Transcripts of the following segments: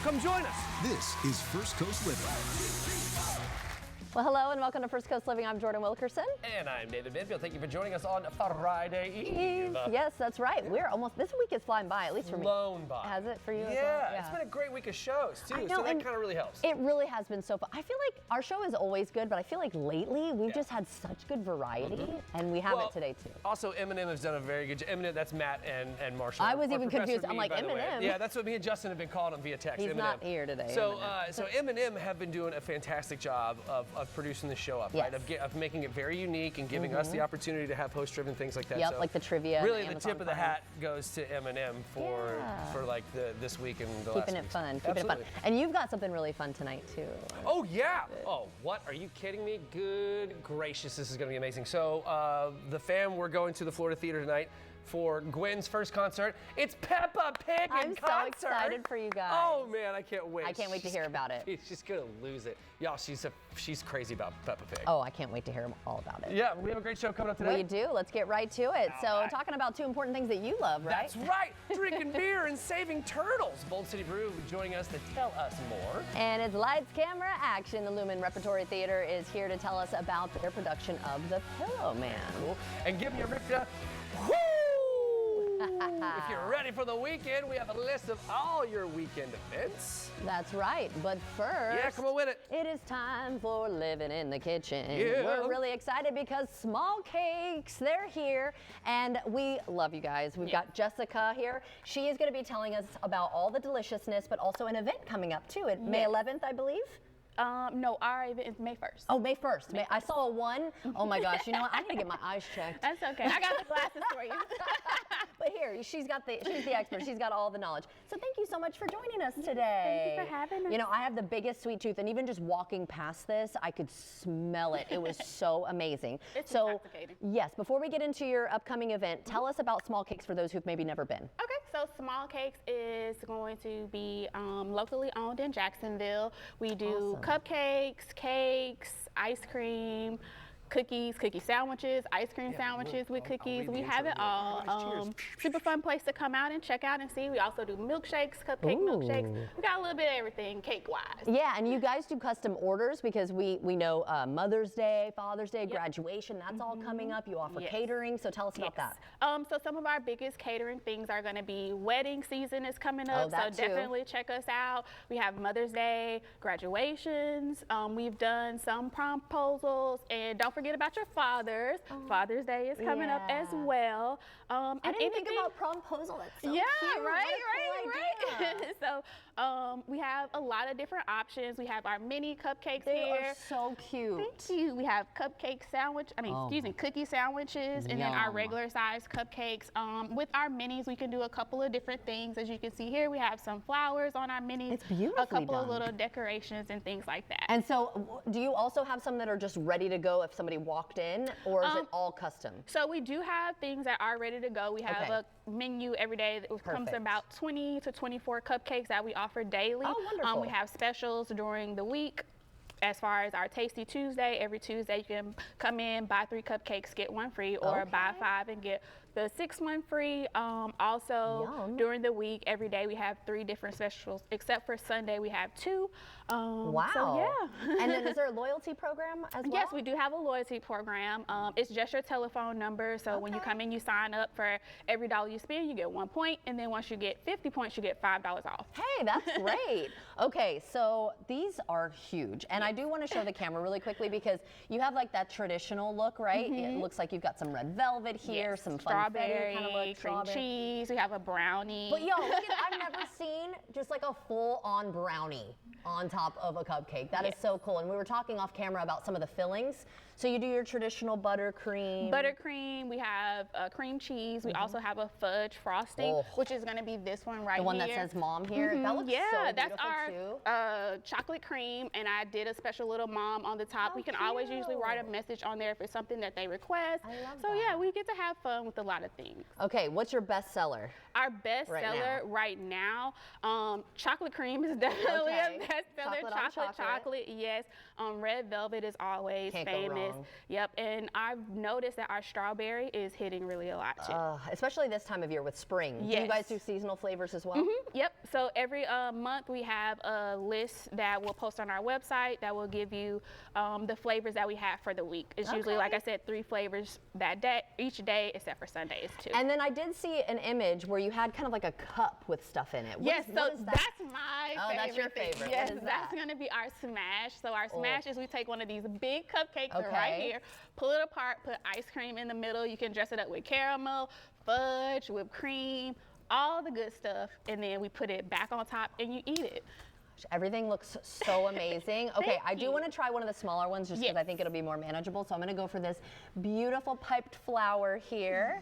Come join us. This is First Coast Living. Well, hello and welcome to First Coast Living. I'm Jordan Wilkerson. And I'm David Binfield. Thank you for joining us on Friday Eve. Yes, that's right. We're almost, this week is flying by, at least for me. Flown by. Has it for you as well? Yeah, it's been a great week of shows too, so that kind of really helps. It really has been so fun. I feel like our show is always good, but I feel like lately we've just had such good variety, and we have it today too. Also, Eminem has done a very good job. Eminem, that's Matt and Marshall. I was even confused. Me, I'm like, Eminem? Yeah, that's what me and Justin have been calling him via text. He's Eminem. not here today. So Eminem have been doing a fantastic job of producing the show up, right? Of making it very unique and giving us the opportunity to have host-driven things like that. Yep, so like the trivia. Really, and the tip of the hat goes to Eminem for like this week and the keeping last it fun, keeping it fun. And you've got something really fun tonight too. Oh yeah! Oh, what? Are you kidding me? Good gracious, this is going to be amazing. So the fam, we're going to the Florida Theater tonight for Gwen's first concert. It's Peppa Pig in concert. I'm so excited for you guys. Oh man, I can't wait. I can't wait to hear about it. She's just gonna lose it, y'all. She's crazy about Peppa Pig. Oh, I can't wait to hear all about it. Yeah, we have a great show coming up today. We do. Let's get right to it. Talking about two important things that you love, right? That's right. Drinking beer and saving turtles. Bold City Brew joining us to tell us more. And it's lights, camera, action. The Lumen Repertory Theater is here to tell us about their production of The Pillow Man. Cool. And give me a Ripta. Woo! If you're ready for the weekend, we have a list of all your weekend events. That's right. But first, yeah, come on with it. It is time for Living in the Kitchen. Yeah. We're really excited because Small Cakes, they're here, and we love you guys. We've got Jessica here. She is going to be telling us about all the deliciousness, but also an event coming up too, at May 11th, I believe. No, our event is May 1st. Oh, May 1st. I saw a 1. Oh my gosh, you know what? I need to get my eyes checked. That's okay. I got the glasses for you. But here, she's the expert. She's got all the knowledge. So thank you so much for joining us today. Thank you for having us. You know, I have the biggest sweet tooth, and even just walking past this, I could smell it. It was so amazing. It's intoxicating. Yes, before we get into your upcoming event, tell us about Small Cakes for those who've maybe never been. Okay, so Small Cakes is going to be locally owned in Jacksonville. We do cupcakes, cakes, ice cream, cookies, cookie sandwiches, ice cream sandwiches with cookies. We have it all. Super fun place to come out and check out and see. We also do milkshakes, cupcake milkshakes. We got a little bit of everything cake-wise. Yeah, and you guys do custom orders because we know Mother's Day, Father's Day, graduation, that's all coming up. You offer catering, so tell us about that. So some of our biggest catering things are going to be wedding season is coming up, that so definitely check us out. We have Mother's Day, graduations. We've done some proposals, and don't forget about your fathers. Father's Day is coming up as well. I didn't think about promposal. That's so cute. Right. So we have a lot of different options. We have our mini cupcakes here. They are so cute. Thank you. We have cupcake sandwich. Cookie sandwiches, and then our regular size cupcakes. With our minis, we can do a couple of different things. As you can see here, we have some flowers on our minis. It's beautifully a couple done. of little decorations and things like that. And so, do you also have some that are just ready to go if somebody walked in, or is it all custom? So we do have things that are ready to go. We have a menu every day that comes in about 20 to 24 cupcakes that we offer daily. Oh, wonderful. We have specials during the week. As far as our Tasty Tuesday, every Tuesday you can come in, buy 3 cupcakes, get 1 free, or buy 5 and get the 6th one free. Also, during the week, every day we have 3 different specials, except for Sunday we have 2. Wow. So, yeah. And then is there a loyalty program as well? Yes, we do have a loyalty program. It's just your telephone number. So when you come in, you sign up for every dollar you spend, you get 1 point. And then once you get 50 points, you get $5 off. Hey, that's great. Okay, so these are huge. And I do want to show the camera really quickly because you have like that traditional look, right? It looks like you've got some red velvet here, some strawberry, kind of look, cream cheese. We have a brownie. But yo, look at, I've never seen just like a full-on brownie on top of a cupcake. That is so cool. And we were talking off camera about some of the fillings. So you do your traditional buttercream. Buttercream, we have cream cheese. We also have a fudge frosting, which is gonna be this one right here. The one that says mom here. That looks so beautiful that's our chocolate cream, and I did a special little mom on the top. We can always usually write a message on there if it's something that they request. I love that. Yeah, we get to have fun with a lot of things. Okay, what's your best seller? our best Right seller now. right now, chocolate cream is definitely Okay. a best seller. Chocolate on chocolate. Yes. Red velvet is always Can't go famous. wrong. Yep. And I've noticed that our strawberry is hitting really a lot too. Especially this time of year with spring. Do you Yes. guys do seasonal flavors as well? Yep. So every month we have a list that we'll post on our website that will give you the flavors that we have for the week. It's usually, like I said, 3 flavors that day, each day, except for Sundays too. And then I did see an image where you had kind of like a cup with stuff in it. Yes, what so is that? that's my Oh, favorite. that's your thing. favorite. Yes, What is that's that? going to be our smash. So our smash is we take one of these big cupcakes Okay. right here, pull it apart, put ice cream in the middle. You can dress it up with caramel, fudge, whipped cream, all the good stuff, and then we put it back on top and you eat it. Everything looks so amazing. Okay, Thank I do you. want to try one of the smaller ones just because Yes. I think it'll be more manageable. So I'm going to go for this beautiful piped flower here.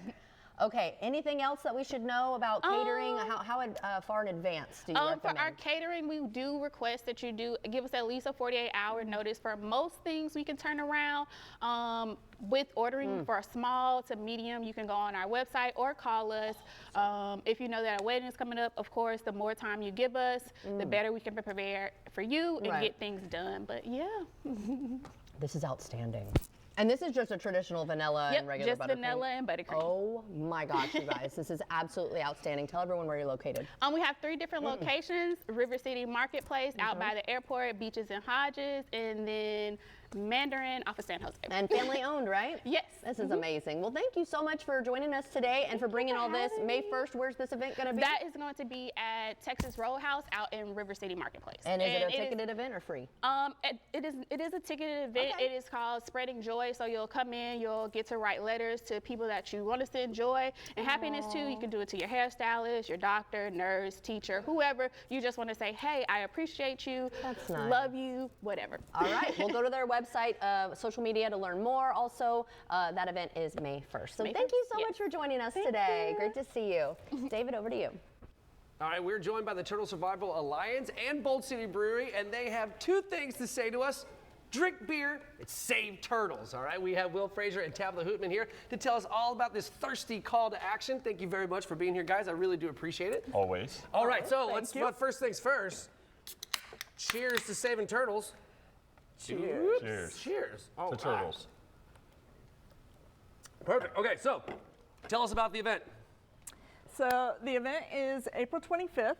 Okay, anything else that we should know about catering? How far in advance do you For recommend? our catering, we do request that you do give us at least a 48-hour notice. For most things we can turn around. With ordering for a small to medium, you can go on our website or call us. If you know that a wedding is coming up, of course, the more time you give us, the better we can prepare for you and Right. get things done. But yeah. This is outstanding. And this is just a traditional vanilla Yep, and regular just buttercream. vanilla and buttercream. Oh my gosh, you guys, this is absolutely outstanding. Tell everyone where you're located. We have 3 different locations: River City Marketplace out by the airport, Beaches and Hodges, and then Mandarin off of San Jose. And family owned, right? Yes. This is amazing. Well, thank you so much for joining us today and for bringing all this. May 1st, where's this event going to be? That is going to be at Texas Roadhouse out in River City Marketplace. And is it a ticketed event or free? It is a ticketed event. Okay. It is called Spreading Joy. So you'll come in, you'll get to write letters to people that you want us to enjoy and happiness to. You can do it to your hairstylist, your doctor, nurse, teacher, whoever. You just want to say, hey, I appreciate you, That's nice. love you, whatever. All right, we'll go to their website, social media to learn more. Also, that event is May 1st. So May thank you 1st, so yes. much for joining us Thank today. you. Great to see you. David, over to you. All right, we're joined by the Turtle Survival Alliance and Bold City Brewery, and they have 2 things to say to us. Drink beer and save turtles, all right? We have Will Fraser and Tabitha Hootman here to tell us all about this thirsty call to action. Thank you very much for being here, guys. I really do appreciate it. Always. All right, so first things first. Cheers to saving turtles. Cheers. Cheers. Oh, To turtles. Perfect. Okay, so tell us about the event. So the event is April 25th,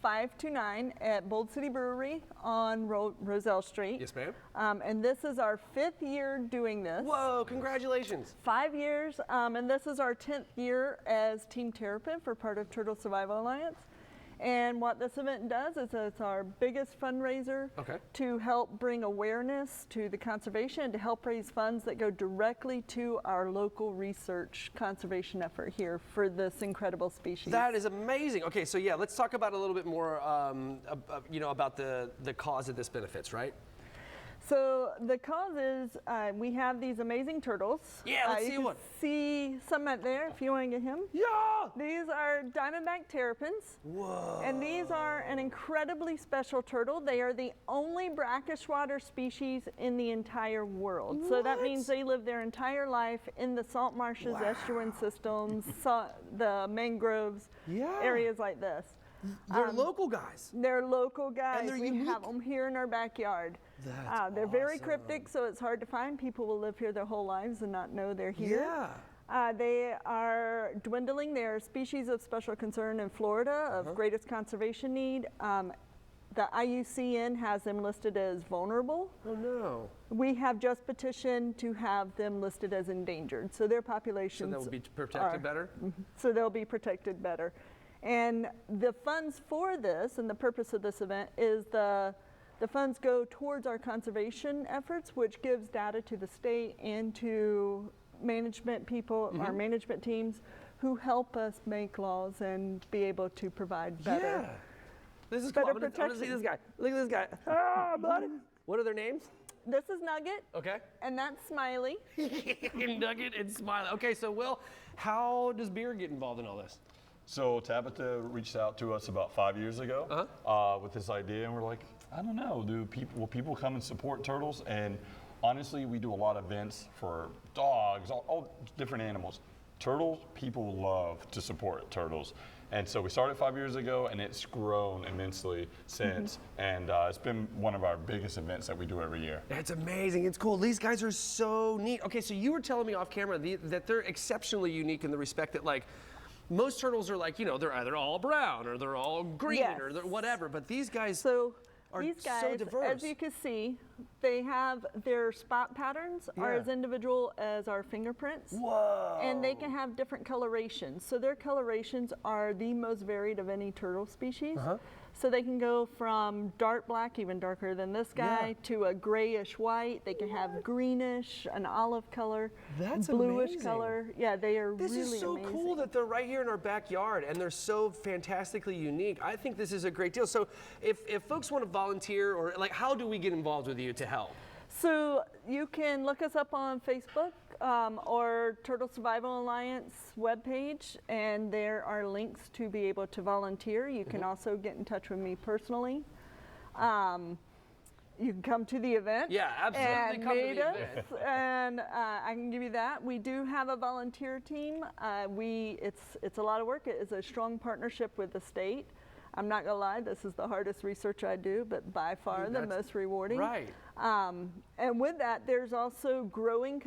5 to 9 at Bold City Brewery on Roselle Street. Yes, ma'am. And this is our 5th year doing this. Whoa, congratulations. 5 years, and this is our 10th year as Team Terrapin for part of Turtle Survival Alliance. And what this event does is it's our biggest fundraiser to help bring awareness to the conservation, to help raise funds that go directly to our local research conservation effort here for this incredible species. That is amazing. Okay, so yeah, let's talk about a little bit more, about the cause of this benefits, right? So the cause is we have these amazing turtles. Yeah, let's see you one. can see some out there if you want to get him. Yeah. These are diamondback terrapins. Whoa. And these are an incredibly special turtle. They are the only brackish water species in the entire world. So that means they live their entire life in the salt marshes, estuarine systems, the mangroves, areas like this. They're local guys. They're local guys. they're we unique. have them here in our backyard. That's they're very awesome. cryptic, so it's hard to find. People will live here their whole lives and not know they're here. Yeah. They are dwindling. They're a species of special concern in Florida of greatest conservation need. The IUCN has them listed as vulnerable. Oh no. We have just petitioned to have them listed as endangered. So their populations So that will be protected better? so they'll be protected better. And the funds for this and the purpose of this event is the funds go towards our conservation efforts, which gives data to the state and to management people, our management teams, who help us make laws and be able to provide better. Yeah. This is Better cool. I want to see protection. this guy. Look at this guy. Ah, buddy. What are their names? This is Nugget, Okay. and that's Smiley. Nugget and Smiley. Okay, so Will, how does beer get involved in all this? So Tabitha reached out to us about 5 years ago with this idea, and we're like, I don't know, will people come and support turtles? And honestly, we do a lot of events for dogs, all different animals. people love to support turtles. And so we started 5 years ago, and it's grown immensely since. And it's been one of our biggest events that we do every year. That's amazing. It's cool. These guys are so neat. Okay, so you were telling me off camera that they're exceptionally unique in the respect that, like, most turtles are like, you know, they're either all brown or they're all green Yes. or they're whatever. But these guys are these guys, so diverse. as you can see, they have their spot patterns are as individual as our fingerprints. Whoa. And they can have different colorations. So their colorations are the most varied of any turtle species. So they can go from dark black, even darker than this guy, to a grayish white. They can have greenish, an olive color, That's bluish amazing. color. Yeah, they are This really is so amazing. cool that they're right here in our backyard and they're so fantastically unique. I think this is a great deal. So if folks want to volunteer, or like, how do we get involved with you to help? So you can look us up on Facebook or Turtle Survival Alliance webpage, and there are links to be able to volunteer. You can also get in touch with me personally. You can come to the event. Yeah, absolutely. And Come to the meet us, event. and I can give you that. We do have a volunteer team. It's a lot of work. It is a strong partnership with the state. I'm not gonna lie, this is the hardest research I do, but by far the most rewarding. Right. And with that, there's also growing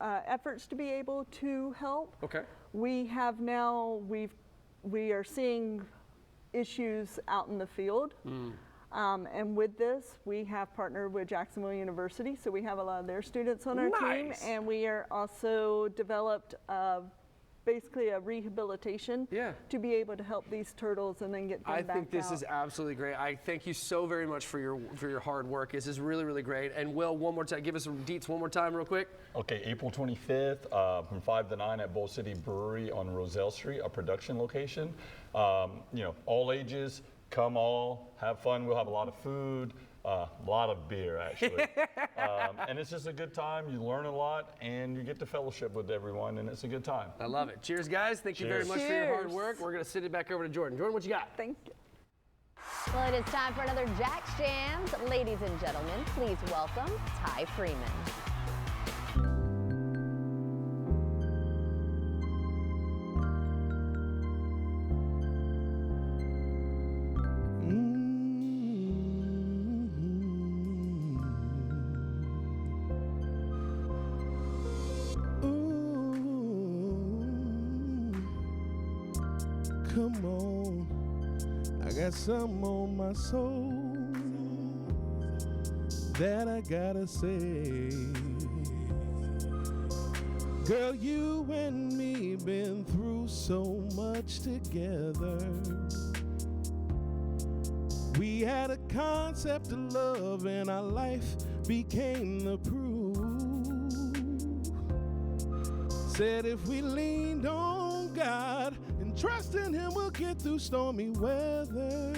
efforts to be able to help. Okay. We have now, we are seeing issues out in the field. And with this, we have partnered with Jacksonville University, so we have a lot of their students on our team, Nice. and we are also developed basically a rehabilitation to be able to help these turtles and then get them back out. I think this is absolutely great. I thank you so very much for your hard work. This is really, really great. And Will, one more time, give us some deets one more time real quick. Okay, April 25th from 5 to 9 at Bowl City Brewery on Roselle Street, a production location. You know, all ages, come all, have fun. We'll have a lot of food, a lot of beer actually. And it's just a good time. You learn a lot and you get to fellowship with everyone, and it's a good time. I love it. Cheers, guys. Thank you very much for your hard Cheers. work. We're going to send it back over to Jordan. Jordan, what you got? Thank you. Well, it is time for another Jack's Jams. Ladies and gentlemen, please welcome Ty Freeman. Come on, I got something on my soul that I gotta say. Girl, you and me been through so much together. We had a concept of love and our life became the proof. Said if we leaned on God and trust in Him, we'll get through stormy weather.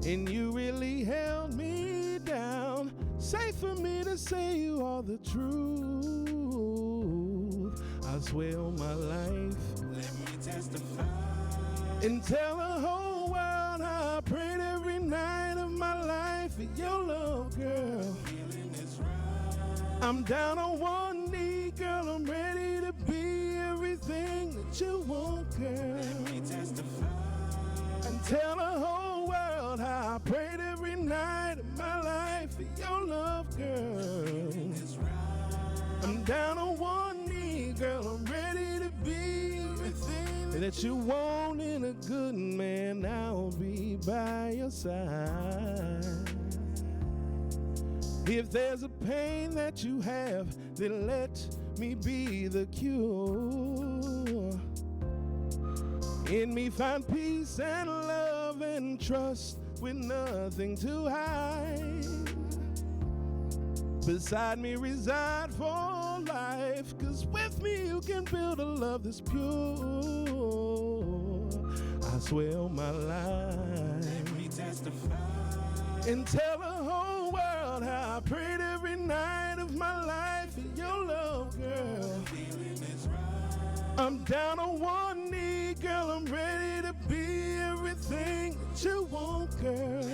And you really held me down. Safe for me to say you are the truth. I swear on my life, let me testify and tell the whole world how I prayed every night of my life for your love, girl. I'm down on one knee, girl. I'm ready to be everything that you want, girl. Let me testify and tell the whole world how I prayed every night of my life for your love, girl. I'm down on one knee, girl. I'm ready to be everything that you want in a good man. I'll be by your side. If there's a pain that you have, then let me be the cure. In me find peace and love and trust with nothing to hide. Beside me reside for life, 'cause with me you can build a love that's pure. I swear on my life. Let me testify and tell the whole world how I prayed every night of my life for your love, girl. I'm down on one knee, girl. I'm ready to be everything that you want, girl.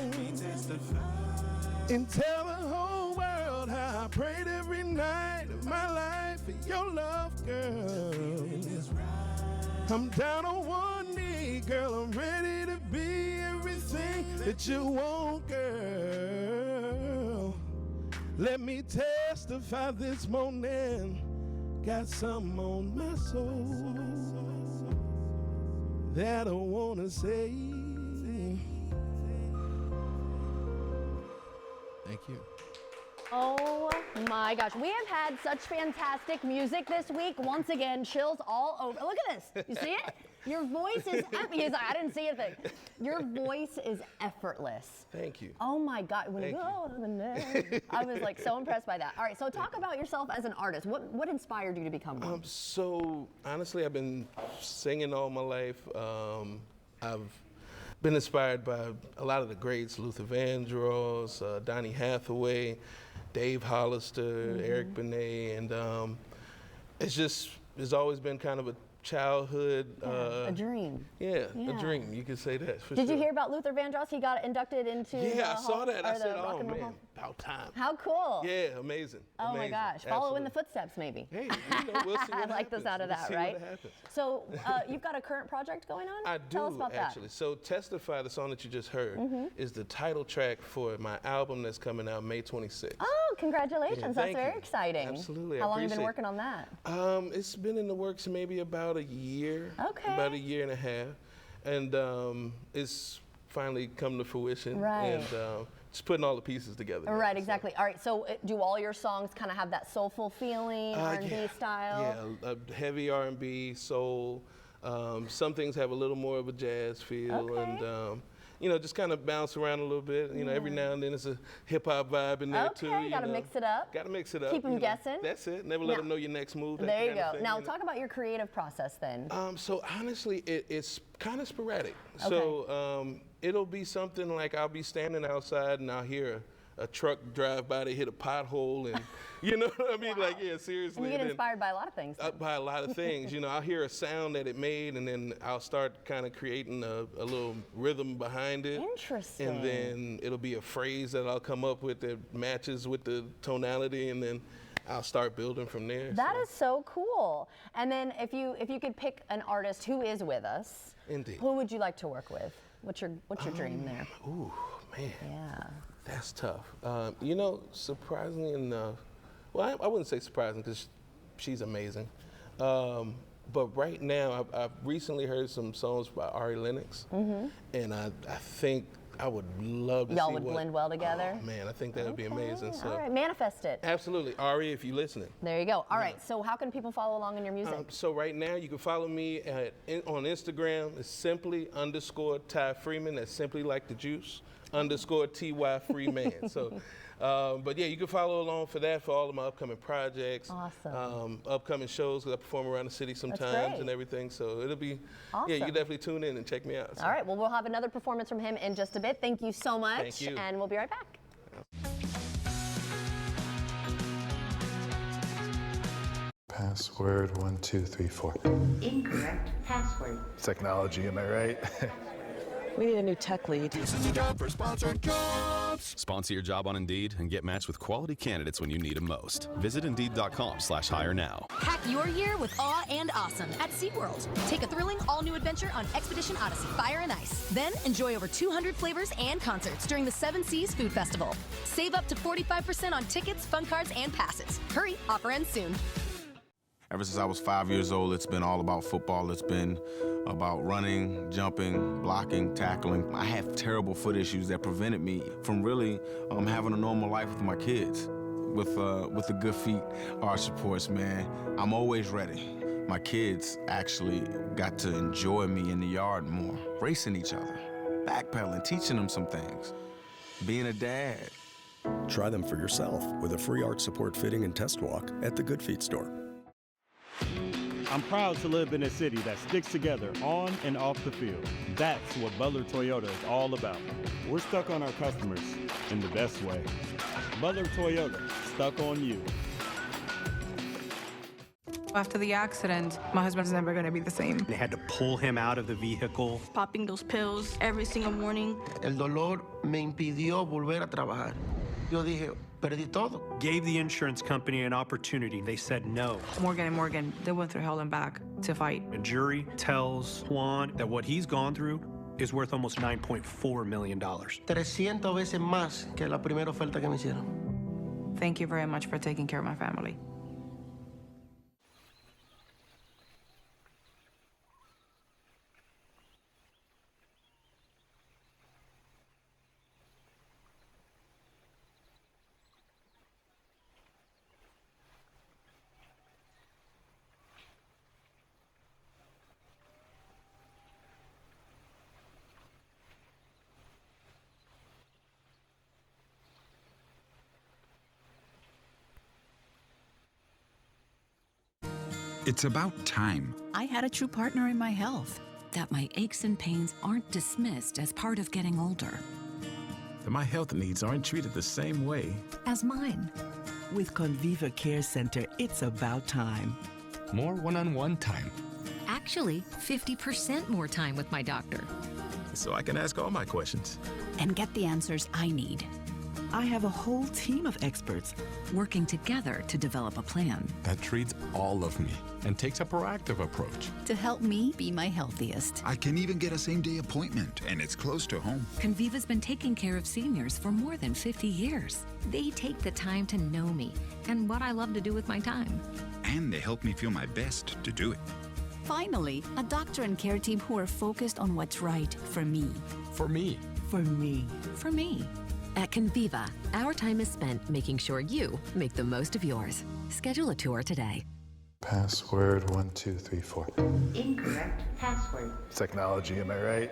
And tell the whole world how I prayed every night of my life for your love, girl. I'm down on one knee, girl, I'm ready to be everything that you want, girl. Let me testify this morning, got something on my soul that I wanna say. Thank you. Oh my gosh, we have had such fantastic music this week. Once again, chills all over. Look at this. You see it? Your voice is, he's like, I didn't see a thing. Your voice is effortless. Thank you. Oh my God. When you go to the net. I was like so impressed by that. All right, so talk about yourself as an artist. What inspired you to become one? So honestly, I've been singing all my life. I've been inspired by a lot of the greats, Luther Vandross, Donny Hathaway, Dave Hollister, Eric Benet, and it's always been kind of a childhood. A dream. Yeah, a dream. You could say that for Did sure. you hear about Luther Vandross? He got inducted into Yeah, I saw Hall, that. I or said, the Rock oh and Roll man, Hall? about time. How cool. Yeah, amazing. Oh my amazing. gosh. Follow in the Absolutely. footsteps maybe. Hey, we'll see what I like the happens. sound of We'll that, see right? What happens. So you've got a current project going on? I do, Tell us about actually. So Testify, the song that you just heard, is the title track for my album that's coming out May 26th. Oh, congratulations. Yeah, That's thank very you. exciting. Absolutely. How I long have you been appreciate working on that? It's been in the works maybe about a year. Okay. About a year and a half. And it's finally come to fruition. Right. And just putting all the pieces together. now, Right, so. exactly. All right, so do all your songs kind of have that soulful feeling, R&B style? Yeah, heavy R&B, soul. Some things have a little more of a jazz feel. Okay. And, just kind of bounce around a little bit. Every now and then it's a hip hop vibe in there too. Okay, gotta mix it up. Gotta mix it up. Keep 'em guessing. That's it. Never let Now- them know your next move. that There you kind of go. thing, Now talk about your creative process then. So honestly, it's kind of sporadic. Okay. So it'll be something like I'll be standing outside and I'll hear a truck drive by, they hit a pothole, and you know what I mean? Like, yeah, seriously. And you get then- inspired by a lot of things. by a lot of things. I'll hear a sound that it made, and then I'll start kind of creating a little rhythm behind it. Interesting. And then it'll be a phrase that I'll come up with that matches with the tonality, and then I'll start building from there. That is so cool. And then if you could pick an artist who is with us, Indeed. who would you like to work with? What's your dream there? Ooh, man. Yeah. That's tough. Surprisingly enough, well, I wouldn't say surprising because she's amazing. But right now, I've recently heard some songs by Ari Lennox, and I think I would love to see Y'all would blend well together? Oh, man, I think that would be amazing. So All right, manifest it. absolutely, Ari, if you're listening. There you go. All right, so how can people follow along in your music? So right now, you can follow me on Instagram. It's simply_Ty Freeman. That's simply like the juice. _TY Freeman. So, but yeah, you can follow along for that for all of my upcoming projects. Awesome. Upcoming shows, because I perform around the city sometimes great. and everything. So it'll be, Awesome. yeah, you can definitely tune in and check me out. So. All right, well, we'll have another performance from him in just a bit. Thank you so much. Thank you. And we'll be right back. Password 1, 2, 3, 4. Incorrect password. Technology, am I right? We need a new tech lead. This is a job for Sponsored Jobs. Sponsor your job on Indeed and get matched with quality candidates when you need them most. Visit Indeed.com/hire now. Pack your year with awe and awesome at SeaWorld. Take a thrilling all-new adventure on Expedition Odyssey Fire and Ice. Then enjoy over 200 flavors and concerts during the Seven Seas Food Festival. Save up to 45% on tickets, fun cards, and passes. Hurry, offer ends soon. Ever since I was 5 years old, it's been all about football. It's been about running, jumping, blocking, tackling. I have terrible foot issues that prevented me from really having a normal life with my kids. With the Good Feet Arch Supports, man, I'm always ready. My kids actually got to enjoy me in the yard more, racing each other, backpedaling, teaching them some things, being a dad. Try them for yourself with a free arch support fitting and test walk at the Good Feet store. I'm proud to live in a city that sticks together on and off the field. That's what Butler Toyota is all about. We're stuck on our customers in the best way. Butler Toyota, stuck on you. After the accident, my husband's never going to be the same. They had to pull him out of the vehicle. Popping those pills every single morning. El dolor me impidió volver a trabajar. Yo dije, Perdí todo. Gave the insurance company an opportunity. They said no. Morgan and Morgan, they went through hell and back to fight. A jury tells Juan that what he's gone through is worth almost $9.4 million. 300 veces más que la primera oferta que me hicieron. Thank you very much for taking care of my family. It's about time. I had a true partner in my health, that my aches and pains aren't dismissed as part of getting older. That my health needs aren't treated the same way as mine. With Conviva Care Center, it's about time. More one-on-one time. Actually, 50% more time with my doctor. So I can ask all my questions. And get the answers I need. I have a whole team of experts working together to develop a plan that treats all of me and takes a proactive approach to help me be my healthiest. I can even get a same-day appointment, and it's close to home. Conviva's been taking care of seniors for more than 50 years. They take the time to know me and what I love to do with my time. And they help me feel my best to do it. Finally, a doctor and care team who are focused on what's right for me. For me. For me. For me. At Conviva, our time is spent making sure you make the most of yours. Schedule a tour today. Password 1234. Incorrect password. Technology, am I right?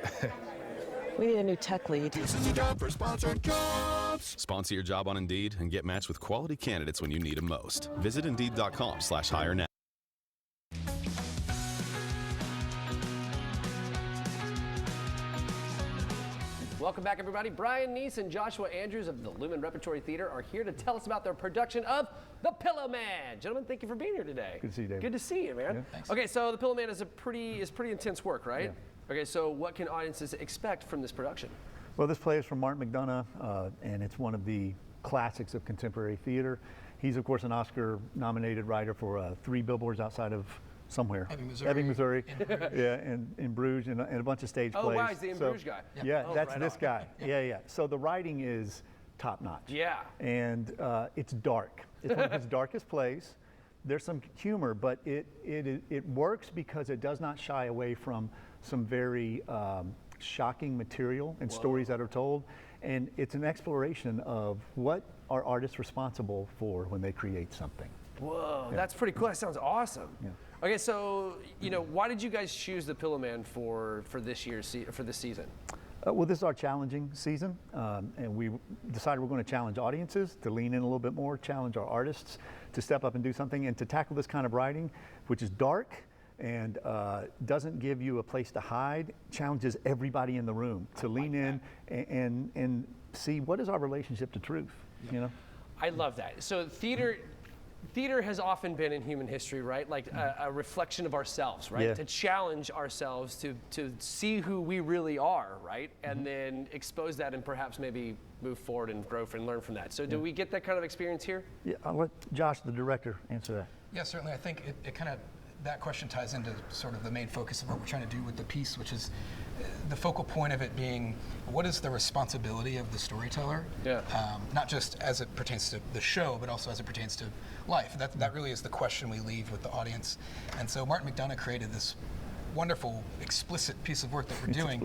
We need a new tech lead. This is a job for Sponsored Jobs. Sponsor your job on Indeed and get matched with quality candidates when you need them most. Visit Indeed.com/hire now. Welcome back, everybody. Brian Neese and Joshua Andrews of the Lumen Repertory Theater are here to tell us about their production of The Pillow Man. Gentlemen, thank you for being here today. Good to see you, David. Good to see you, man. Yeah. Thanks. Okay, so The Pillow Man is pretty intense work, right? Yeah. Okay, so what can audiences expect from this production? Well, this play is from Martin McDonagh, and it's one of the classics of contemporary theater. He's, of course, an Oscar-nominated writer for 3 Billboards Outside of somewhere. Ebbing, Missouri. Yeah, and in Bruges, and a bunch of stage plays. Oh, wow, he's the Bruges guy. Yeah, oh, that's right this on. guy. Yeah. So the writing is top-notch. Yeah. And it's dark. It's one of his darkest plays. There's some humor, but it works because it does not shy away from some very shocking material and stories that are told. And it's an exploration of what are artists responsible for when they create something. Whoa, that's pretty cool. That sounds awesome. Yeah. Okay, so why did you guys choose The Pillow Man for this season? Well, this is our challenging season, and we decided we're going to challenge audiences to lean in a little bit more, challenge our artists to step up and do something, and to tackle this kind of writing, which is dark and doesn't give you a place to hide, challenges everybody in the room to lean in and see what is our relationship to truth. I love that. So theater has often been in human history, right? Like a reflection of ourselves, right? Yeah. To challenge ourselves to see who we really are, right? And then expose that and perhaps maybe move forward and grow and learn from that. So do we get that kind of experience here? Yeah, I'll let Josh, the director, answer that. Yeah, certainly. I think it kind of, that question ties into sort of the main focus of what we're trying to do with the piece, which is the focal point of it being, what is the responsibility of the storyteller? Yeah. Not just as it pertains to the show, but also as it pertains to life. That really is the question we leave with the audience. And so Martin McDonagh created this wonderful, explicit piece of work that we're doing.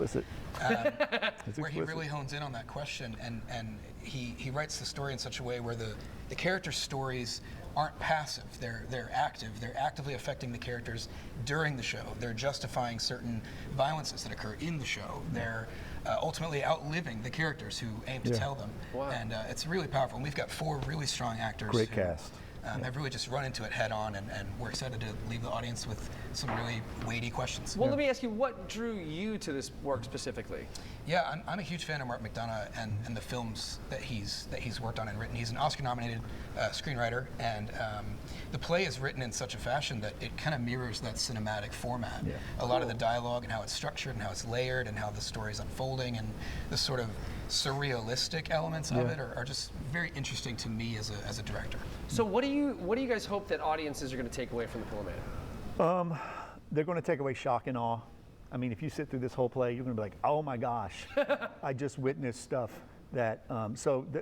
Where he really hones in on that question, and he writes the story in such a way where the characters' stories aren't passive, they're active. They're actively affecting the characters during the show. They're justifying certain violences that occur in the show. They're ultimately outliving the characters who aim to tell them. Wow. And it's really powerful. And we've got 4 really strong actors. Great cast. Have really just run into it head on, and we're excited to leave the audience with some really weighty questions. Well, let me ask you, what drew you to this work specifically? Yeah, I'm a huge fan of Martin McDonagh and the films that he's worked on and written. He's an Oscar-nominated screenwriter, and the play is written in such a fashion that it kind of mirrors that cinematic format. Yeah. A lot of the dialogue and how it's structured and how it's layered and how the story is unfolding and this sort of surrealistic elements of it are just very interesting to me as a director. So what do you guys hope that audiences are going to take away from the Pillow Man? They're going to take away shock and awe. I mean, if you sit through this whole play, you're going to be like, oh my gosh, I just witnessed stuff that,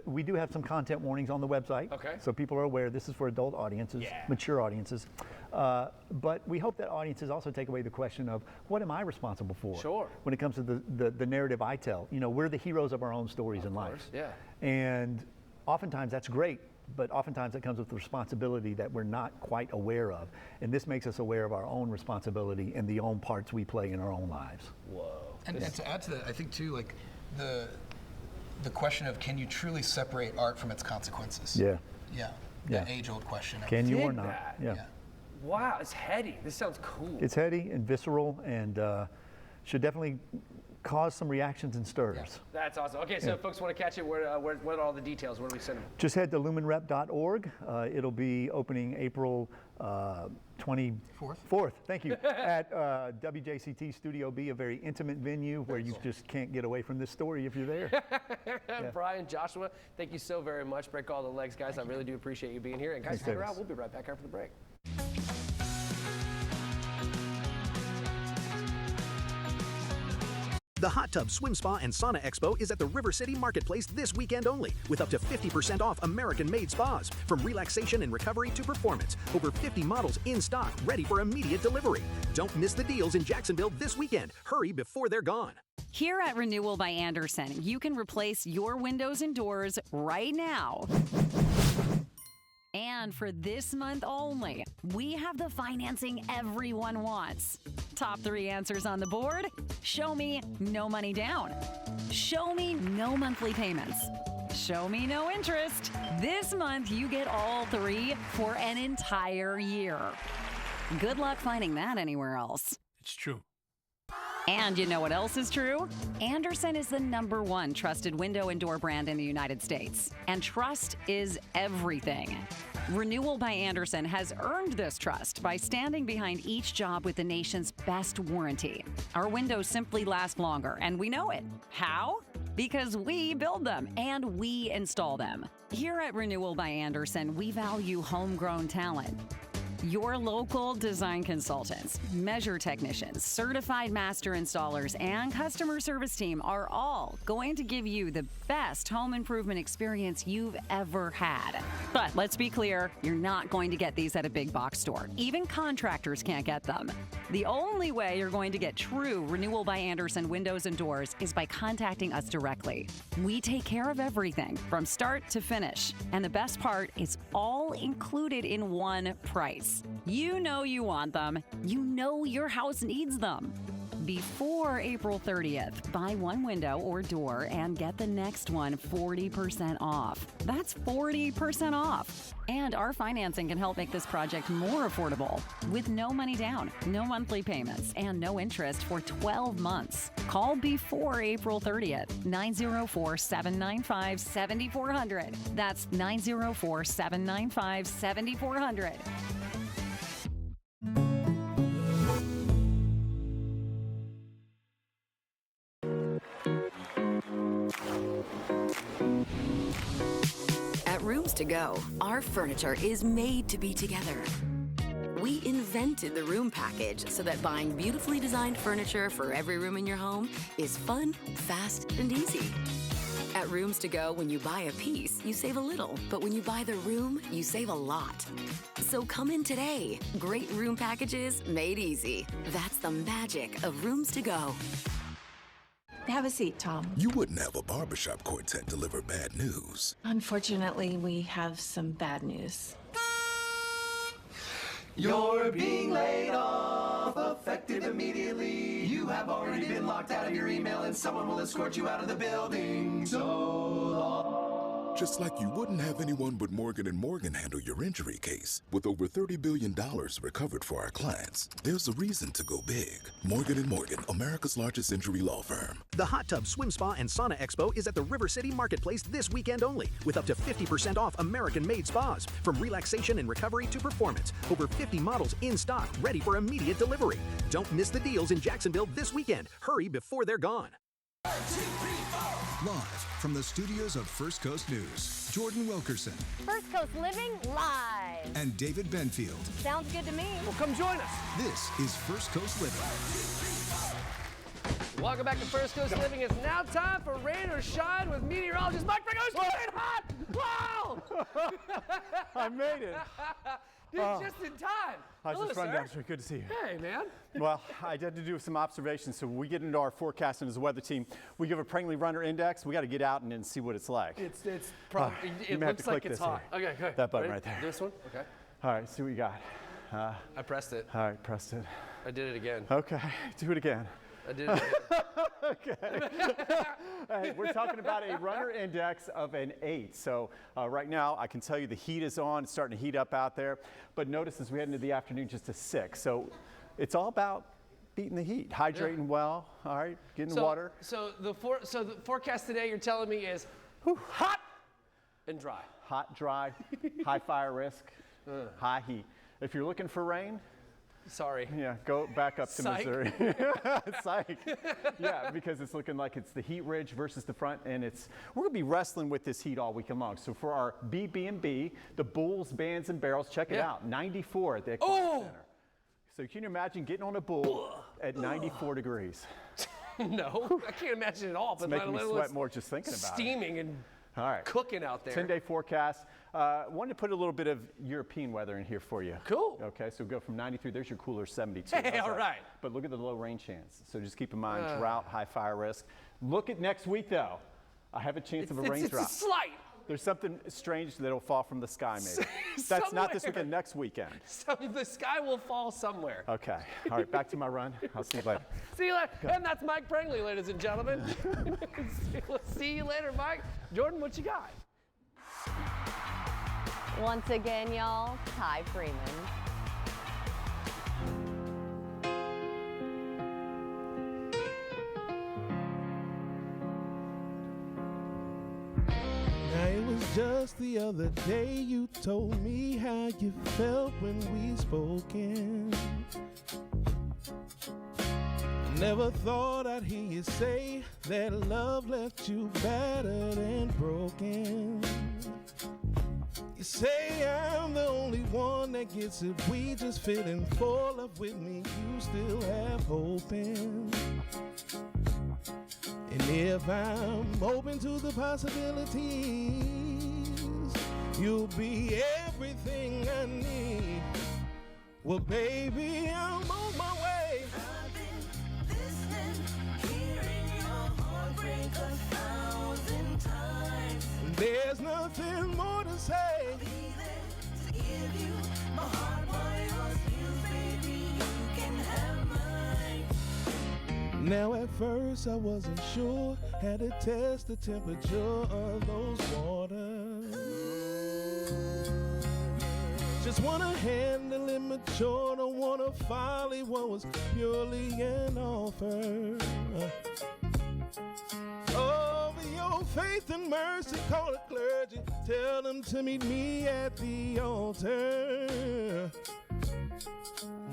we do have some content warnings on the website. Okay. So people are aware this is for adult audiences, mature audiences. But we hope that audiences also take away the question of, what am I responsible for? Sure. When it comes to the narrative I tell. You know, we're the heroes of our own stories in life. Yeah. And oftentimes that's great, but oftentimes it comes with the responsibility that we're not quite aware of. And this makes us aware of our own responsibility and the own parts we play in our own lives. Whoa. And to add to that, I think too, like the question of, can you truly separate art from its consequences? Yeah. Yeah. That age-old question. Can you or not? That. Yeah. Wow, it's heady. This sounds cool. It's heady and visceral and should definitely cause some reactions and stirs. Yeah. That's awesome. Okay, so if folks want to catch it, what are all the details? Where do we send them? Just head to lumenrep.org. It'll be opening April 24th. Thank you. At WJCT Studio B, a very intimate venue where you just can't get away from this story if you're there. Brian, Joshua, thank you so very much. Break all the legs, guys. I really do appreciate you being here. And guys, stick around. We'll be right back after the break. The Hot Tub Swim Spa and Sauna Expo is at the River City Marketplace this weekend only, with up to 50% off American-made spas. From relaxation and recovery to performance, over 50 models in stock, ready for immediate delivery. Don't miss the deals in Jacksonville this weekend. Hurry before they're gone. Here at Renewal by Andersen, you can replace your windows and doors right now. And for this month only, we have the financing everyone wants. Top 3 answers on the board: show me no money down, show me no monthly payments, show me no interest. This month you get all 3 for an entire year. Good luck finding that anywhere else. It's true. And you know what else is true? Andersen is the #1 trusted window and door brand in the United States. And trust is everything. Renewal by Andersen has earned this trust by standing behind each job with the nation's best warranty. Our windows simply last longer, and we know it. How? Because we build them and we install them. Here at Renewal by Andersen, we value homegrown talent. Your local design consultants, measure technicians, certified master installers, and customer service team are all going to give you the best home improvement experience you've ever had. But let's be clear, you're not going to get these at a big box store. Even contractors can't get them. The only way you're going to get true Renewal by Andersen windows and doors is by contacting us directly. We take care of everything from start to finish. And the best part is all included in one price. You know you want them. You know your house needs them. Before April 30th, buy one window or door and get the next one 40% off. That's 40% off. And our financing can help make this project more affordable with no money down, no monthly payments, and no interest for 12 months. Call before April 30th, 904-795-7400. That's 904-795-7400. At Rooms to Go, our furniture is made to be together. We invented the room package so that buying beautifully designed furniture for every room in your home is fun, fast, and easy. At Rooms to Go, when you buy a piece, you save a little, but when you buy the room, you save a lot. So come in today. Great room packages made easy. That's the magic of Rooms to Go. Have a seat, Tom. You wouldn't have a barbershop quartet deliver bad news. Unfortunately, we have some bad news. You're being laid off, effective immediately. You have already been locked out of your email and someone will escort you out of the building. So long. Just like you wouldn't have anyone but Morgan & Morgan handle your injury case. With over $30 billion recovered for our clients, there's a reason to go big. Morgan & Morgan, America's largest injury law firm. The Hot Tub Swim Spa and Sauna Expo is at the River City Marketplace this weekend only, with up to 50% off American-made spas. From relaxation and recovery to performance, over 50 models in stock, ready for immediate delivery. Don't miss the deals in Jacksonville this weekend. Hurry before they're gone. 1, 2, 3, 4. Live from the studios of First Coast News, Jordan Wilkerson First Coast Living live. and David Benfield. Sounds good to me. Well, come join us. This is First Coast Living. Welcome back to First Coast Living. It's now time for Rain or Shine with meteorologist Mike Franco. It's getting hot! Wow! I made it. Dude, just in time. I was Hello, just running sir. down the street. Good to see you. Hey, man. Well, I had to do some observations. So when we get into our forecasting as a weather team, we give a Prangley Runner Index. We got to get out and then see what it's like. It's probably, you it may have looks to click like it's this hot. here. Okay, okay. That button Ready? right there. This one? Okay. All right, see what you got. I pressed it. All right, pressed it. I did it again. Okay, do it again. I did it again. Okay. Hey, we're talking about a runner index of an 8. So right now, I can tell you the heat is on. It's starting to heat up out there. But notice as we head into the afternoon, just a 6. So it's all about beating the heat, hydrating well. All right, getting the water. So the forecast today, you're telling me, is hot and dry. Hot, dry, high fire risk, high heat. If you're looking for rain, sorry. Yeah, go back up to Psych. Missouri. Psych. Yeah, because it's looking like it's the heat ridge versus the front, and we're gonna be wrestling with this heat all weekend long. So for our BB&B, the Bulls, Bands, and Barrels, check it out. 94 at the Aquatic Center. So can you imagine getting on a bull at 94 degrees? No, I can't imagine it all. It's making me sweat more just thinking about it. Steaming and all right. cooking out there. 10-day forecast. Wanted to put a little bit of European weather in here for you. Cool. Okay, so go from 93. There's your cooler 72. Hey, all right. But look at the low rain chance. So just keep in mind drought, high fire risk. Look at next week though. I have a chance of a raindrop. It's a slight. There's something strange that'll fall from the sky maybe. That's not this weekend, next weekend. So the sky will fall somewhere. Okay. All right, back to my run. I'll see you later. See you later. And that's Mike Prangley, ladies and gentlemen. We'll see you later, Mike. Jordan, what you got? Once again, y'all, Ty Freeman. Now it was just the other day you told me how you felt when we spoken. Never thought I'd hear you say that love left you battered and broken. You say I'm the only one that gets it. We just feeling full of with me. You still have hope in. And if I'm open to the possibilities, you'll be everything I need. Well, baby, I'm on my way. I've been listening, hearing your heart break 1,000 times. There's nothing more to say. I'll be there to give you my heart while yours feels, baby, you can have mine. Now at first I wasn't sure, had to test the temperature of those waters. Just wanna handle it mature, don't wanna folly what was purely an offer. Over your faith and mercy, call the clergy, tell them to meet me at the altar.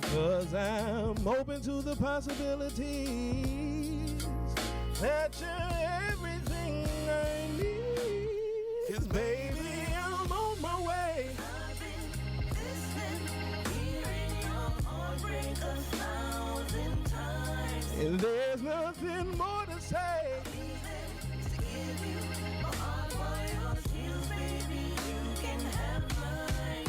'Cause I'm open to the possibilities that you're everything I need. 'Cause baby, I'm on my way. I've been listening, hearing your heart break 1,000 times. And there's nothing more to say. I'll be there to give you my heart while yours heals, baby, you can have mine.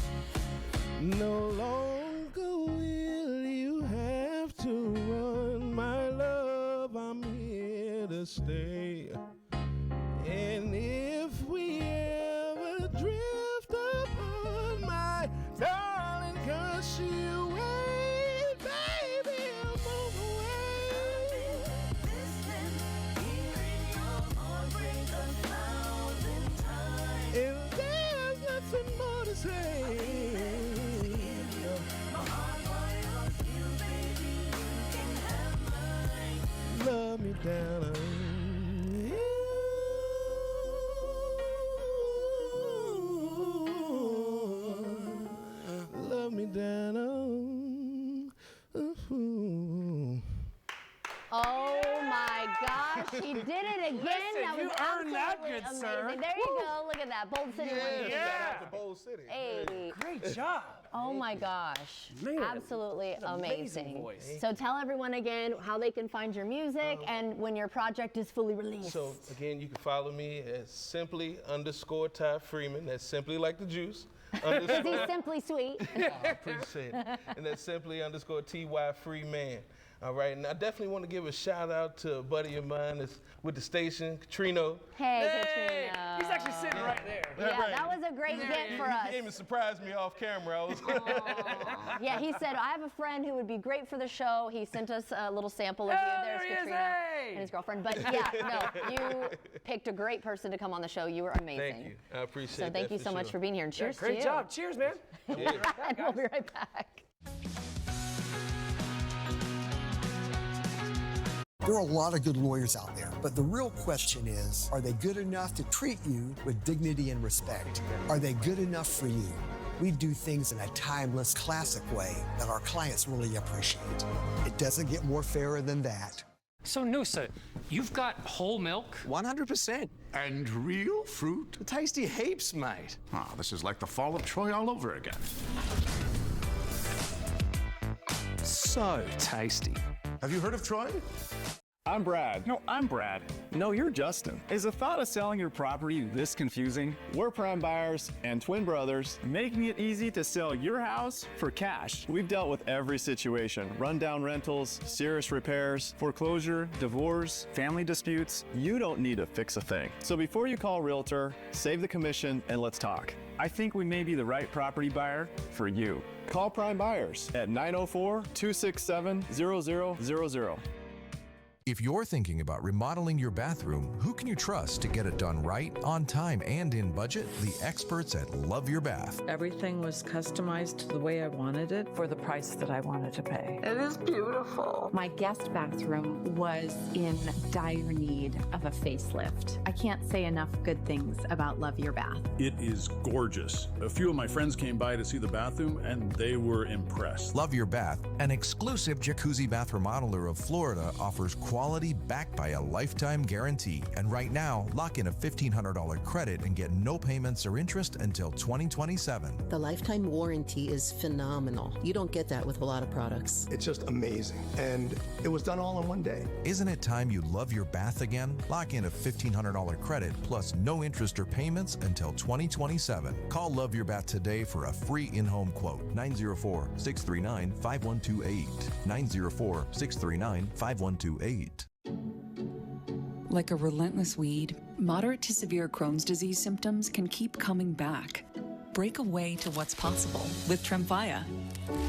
No longer will you have to run, my love, I'm here to stay. And if we ever drift apart, my darling, 'cause you wait, baby, I'm on the way. Listening, hearing your heart break 1,000 times. And there's nothing more to say. Love me down. Love me down. Oh my gosh, He did it again. Listen, that was you earned that, absolutely good amazing. sir. There you go. Look at that. Bold City wins. Yeah. Bold City. Hey. Great job. Oh my gosh. Man, Absolutely that's an amazing amazing. voice. So tell everyone again how they can find your music and when your project is fully released. So again, you can follow me as simply_Ty Freeman. That's simply like the juice. Is he simply sweet? I appreciate it. And that's simply_TY Freeman. All right, and I definitely want to give a shout out to a buddy of mine that's with the station, Katrino. Hey, Katrina. He's actually sitting right there. Yeah, that was a great get for us. He came and surprised me off camera. I was Yeah, he said, I have a friend who would be great for the show. He sent us a little sample of you. There's there he is, Katrina hey! and his girlfriend. But yeah, no, you picked a great person to come on the show. You were amazing. Thank you. I appreciate So that. thank you so much for being here, and cheers to you. Great job. Cheers, man. And we'll be right back. There are a lot of good lawyers out there, but the real question is, are they good enough to treat you with dignity and respect? Are they good enough for you? We do things in a timeless, classic way that our clients really appreciate. It doesn't get more fairer than that. So, Noosa, you've got whole milk? 100%. And real fruit? Tasty heaps, mate. Ah, this is like the fall of Troy all over again. So tasty. Have you heard of Troy? I'm Brad. No, I'm Brad. No, you're Justin. Is the thought of selling your property this confusing? We're prime buyers and twin brothers, making it easy to sell your house for cash. We've dealt with every situation: rundown rentals, serious repairs, foreclosure, divorce, family disputes. You don't need to fix a thing. So before you call a realtor, save the commission and let's talk. I think we may be the right property buyer for you. Call Prime Buyers at 904-267-0000. If you're thinking about remodeling your bathroom, who can you trust to get it done right, on time, and in budget? The experts at Love Your Bath. Everything was customized the way I wanted it for the price that I wanted to pay. It is beautiful. My guest bathroom was in dire need of a facelift. I can't say enough good things about Love Your Bath. It is gorgeous. A few of my friends came by to see the bathroom and they were impressed. Love Your Bath, an exclusive jacuzzi bath remodeler of Florida, offers quality backed by a lifetime guarantee. And right now, lock in a $1,500 credit and get no payments or interest until 2027. The lifetime warranty is phenomenal. You don't get that with a lot of products. It's just amazing. And it was done all in one day. Isn't it time you love your bath again? Lock in a $1,500 credit plus no interest or payments until 2027. Call Love Your Bath today for a free in-home quote. 904-639-5128. 904-639-5128. Like a relentless weed, moderate to severe Crohn's disease symptoms can keep coming back. Break away to what's possible with Tremfya.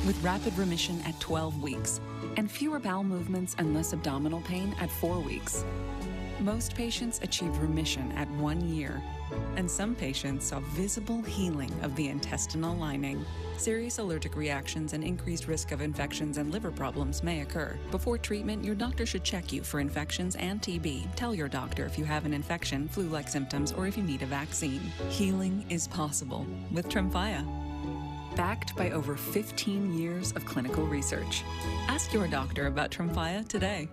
With rapid remission at 12 weeks and fewer bowel movements and less abdominal pain at 4 weeks. Most patients achieve remission at 1 year, and some patients saw visible healing of the intestinal lining. Serious allergic reactions and increased risk of infections and liver problems may occur. Before treatment, your doctor should check you for infections and TB. Tell your doctor if you have an infection, flu-like symptoms, or if you need a vaccine. Healing is possible with Tremfya. Backed by over 15 years of clinical research. Ask your doctor about Tremfya today.